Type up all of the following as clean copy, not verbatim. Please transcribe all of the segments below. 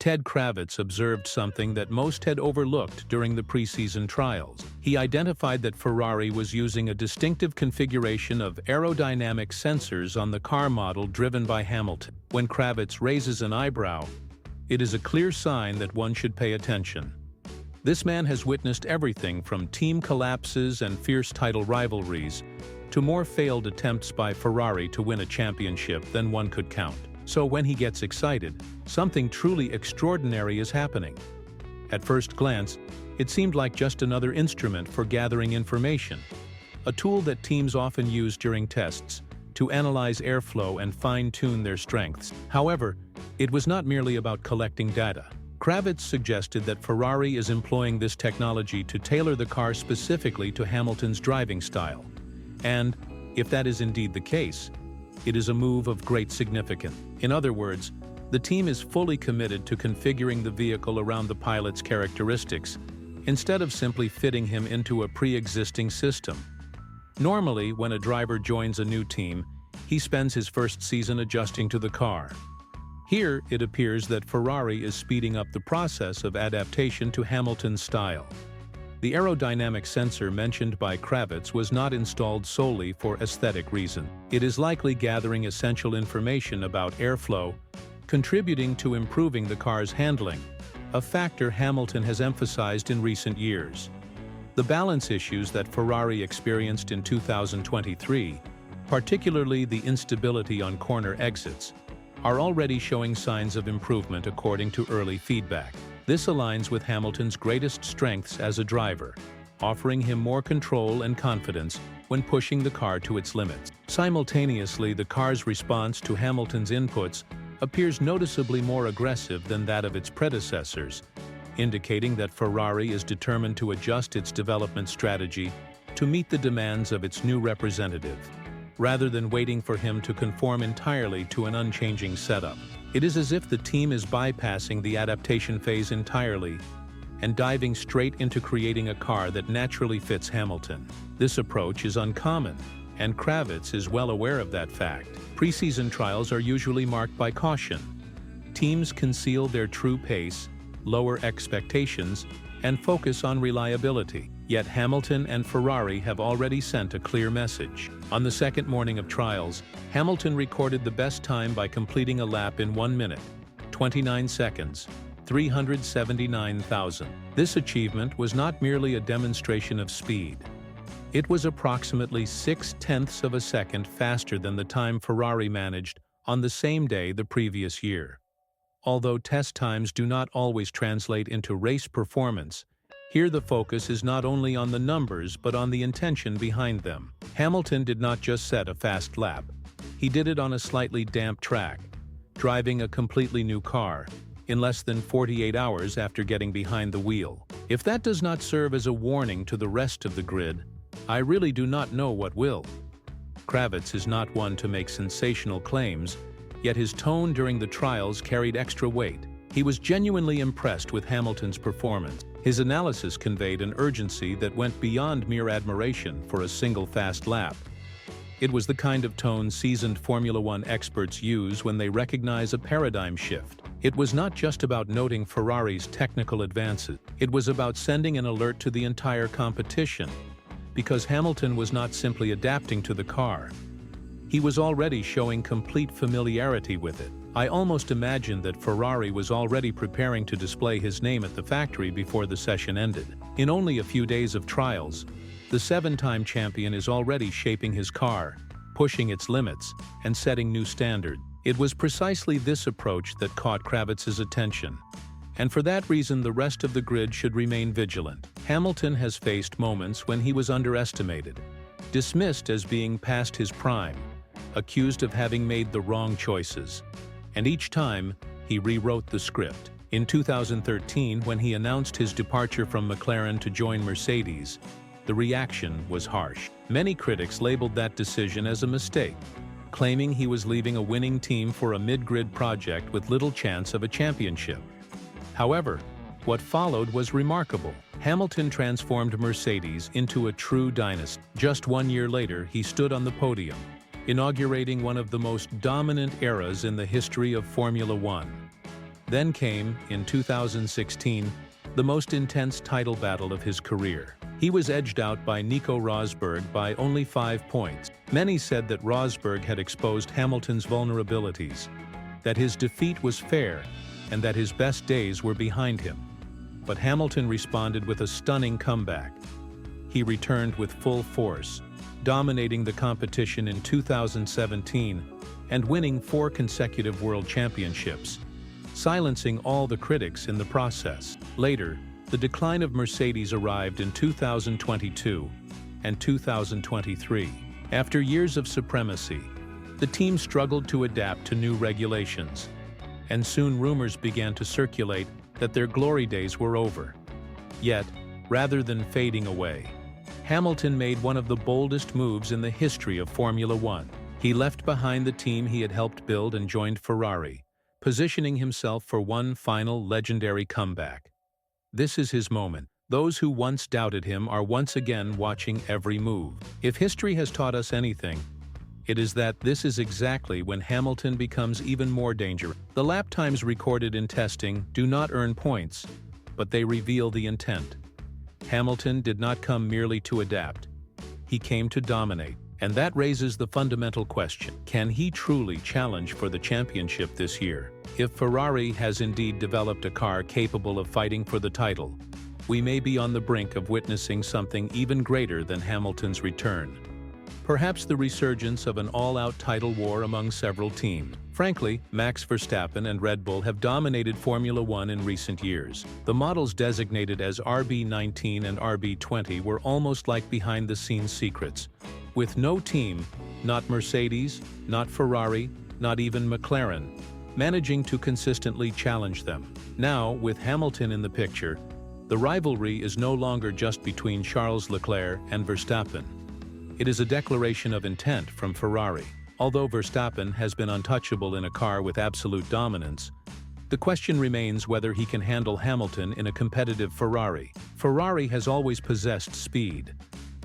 Ted Kravitz observed something that most had overlooked during the preseason trials. He identified that Ferrari was using a distinctive configuration of aerodynamic sensors on the car model driven by Hamilton. When Kravitz raises an eyebrow, it is a clear sign that one should pay attention. This man has witnessed everything from team collapses and fierce title rivalries to more failed attempts by Ferrari to win a championship than one could count. So when he gets excited, something truly extraordinary is happening. At first glance, it seemed like just another instrument for gathering information, a tool that teams often use during tests to analyze airflow and fine-tune their strengths. However, it was not merely about collecting data. Kravitz suggested that Ferrari is employing this technology to tailor the car specifically to Hamilton's driving style. And, if that is indeed the case, it is a move of great significance. In other words, the team is fully committed to configuring the vehicle around the pilot's characteristics, instead of simply fitting him into a pre-existing system. Normally, when a driver joins a new team, he spends his first season adjusting to the car. Here, it appears that Ferrari is speeding up the process of adaptation to Hamilton's style. The aerodynamic sensor mentioned by Kravitz was not installed solely for aesthetic reasons. It is likely gathering essential information about airflow, contributing to improving the car's handling, a factor Hamilton has emphasized in recent years. The balance issues that Ferrari experienced in 2023, particularly the instability on corner exits, are already showing signs of improvement according to early feedback. This aligns with Hamilton's greatest strengths as a driver, offering him more control and confidence when pushing the car to its limits. Simultaneously, the car's response to Hamilton's inputs appears noticeably more aggressive than that of its predecessors, indicating that Ferrari is determined to adjust its development strategy to meet the demands of its new representative, rather than waiting for him to conform entirely to an unchanging setup. It is as if the team is bypassing the adaptation phase entirely and diving straight into creating a car that naturally fits Hamilton. This approach is uncommon, and Kravitz is well aware of that fact. Preseason trials are usually marked by caution. Teams conceal their true pace, lower expectations, and focus on reliability. Yet Hamilton and Ferrari have already sent a clear message. On the second morning of trials, Hamilton recorded the best time by completing a lap in 1 minute, 29 seconds, 379,000. This achievement was not merely a demonstration of speed. It was approximately 0.6 of a second faster than the time Ferrari managed on the same day the previous year. Although test times do not always translate into race performance, here the focus is not only on the numbers but on the intention behind them. Hamilton did not just set a fast lap. He did it on a slightly damp track, driving a completely new car, in less than 48 hours after getting behind the wheel. If that does not serve as a warning to the rest of the grid, I really do not know what will. Kravitz is not one to make sensational claims, yet his tone during the trials carried extra weight. He was genuinely impressed with Hamilton's performance. His analysis conveyed an urgency that went beyond mere admiration for a single fast lap. It was the kind of tone seasoned Formula One experts use when they recognize a paradigm shift. It was not just about noting Ferrari's technical advances. It was about sending an alert to the entire competition, because Hamilton was not simply adapting to the car. He was already showing complete familiarity with it. I almost imagined that Ferrari was already preparing to display his name at the factory before the session ended. In only a few days of trials, the seven-time champion is already shaping his car, pushing its limits, and setting new standards. It was precisely this approach that caught Kravitz's attention, and for that reason the rest of the grid should remain vigilant. Hamilton has faced moments when he was underestimated, dismissed as being past his prime, accused of having made the wrong choices. And each time, he rewrote the script. In 2013, when he announced his departure from McLaren to join Mercedes, the reaction was harsh. Many critics labeled that decision as a mistake, claiming he was leaving a winning team for a mid-grid project with little chance of a championship. However, what followed was remarkable. Hamilton transformed Mercedes into a true dynasty. Just 1 year later, he stood on the podium, inaugurating one of the most dominant eras in the history of Formula One. Then came, in 2016, the most intense title battle of his career. He was edged out by Nico Rosberg by only 5 points. Many said that Rosberg had exposed Hamilton's vulnerabilities, that his defeat was fair, and that his best days were behind him. But Hamilton responded with a stunning comeback. He returned with full force, dominating the competition in 2017 and winning 4 consecutive world championships, silencing all the critics in the process. Later, the decline of Mercedes arrived in 2022 and 2023. After years of supremacy, the team struggled to adapt to new regulations, and soon rumors began to circulate that their glory days were over. Yet, rather than fading away, Hamilton made one of the boldest moves in the history of Formula One. He left behind the team he had helped build and joined Ferrari, positioning himself for one final legendary comeback. This is his moment. Those who once doubted him are once again watching every move. If history has taught us anything, it is that this is exactly when Hamilton becomes even more dangerous. The lap times recorded in testing do not earn points, but they reveal the intent. Hamilton did not come merely to adapt. He came to dominate. And that raises the fundamental question: can he truly challenge for the championship this year? If Ferrari has indeed developed a car capable of fighting for the title, we may be on the brink of witnessing something even greater than Hamilton's return. Perhaps the resurgence of an all-out title war among several teams. Frankly, Max Verstappen and Red Bull have dominated Formula One in recent years. The models designated as RB19 and RB20 were almost like behind-the-scenes secrets, with no team, not Mercedes, not Ferrari, not even McLaren, managing to consistently challenge them. Now, with Hamilton in the picture, the rivalry is no longer just between Charles Leclerc and Verstappen. It is a declaration of intent from Ferrari. Although Verstappen has been untouchable in a car with absolute dominance, the question remains whether he can handle Hamilton in a competitive Ferrari. Ferrari has always possessed speed,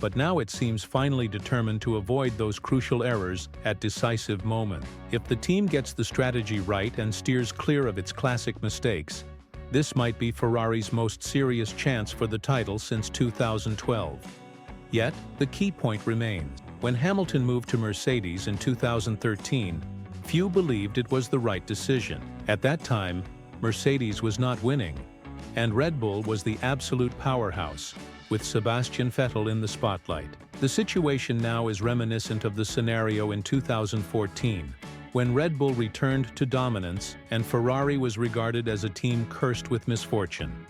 but now it seems finally determined to avoid those crucial errors at decisive moments. If the team gets the strategy right and steers clear of its classic mistakes, this might be Ferrari's most serious chance for the title since 2012. Yet, the key point remains. When Hamilton moved to Mercedes in 2013, few believed it was the right decision. At that time, Mercedes was not winning, and Red Bull was the absolute powerhouse, with Sebastian Vettel in the spotlight. The situation now is reminiscent of the scenario in 2014, when Red Bull returned to dominance and Ferrari was regarded as a team cursed with misfortune.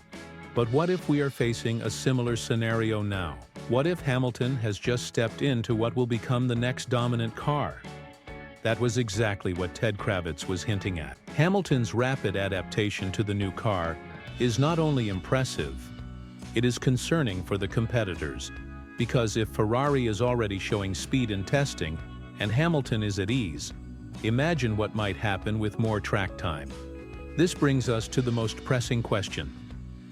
But what if we are facing a similar scenario now? What if Hamilton has just stepped into what will become the next dominant car? That was exactly what Ted Kravitz was hinting at. Hamilton's rapid adaptation to the new car is not only impressive, it is concerning for the competitors, because if Ferrari is already showing speed in testing and Hamilton is at ease, imagine what might happen with more track time. This brings us to the most pressing question.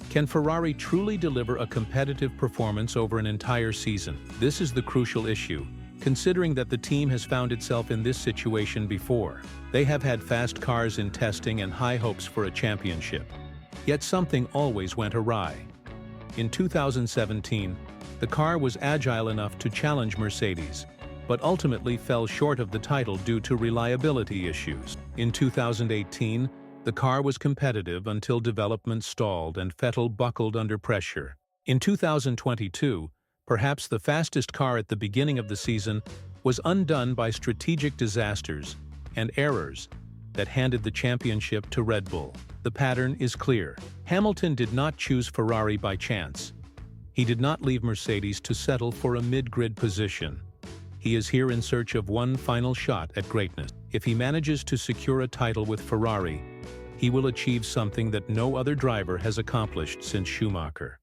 Can Ferrari truly deliver a competitive performance over an entire season? This is the crucial issue, considering that the team has found itself in this situation before. They have had fast cars in testing and high hopes for a championship. Yet something always went awry. In 2017, the car was agile enough to challenge Mercedes, but ultimately fell short of the title due to reliability issues. In 2018, the car was competitive until development stalled and Vettel buckled under pressure. In 2022, perhaps the fastest car at the beginning of the season was undone by strategic disasters and errors that handed the championship to Red Bull. The pattern is clear. Hamilton did not choose Ferrari by chance. He did not leave Mercedes to settle for a mid-grid position. He is here in search of one final shot at greatness. If he manages to secure a title with Ferrari, he will achieve something that no other driver has accomplished since Schumacher.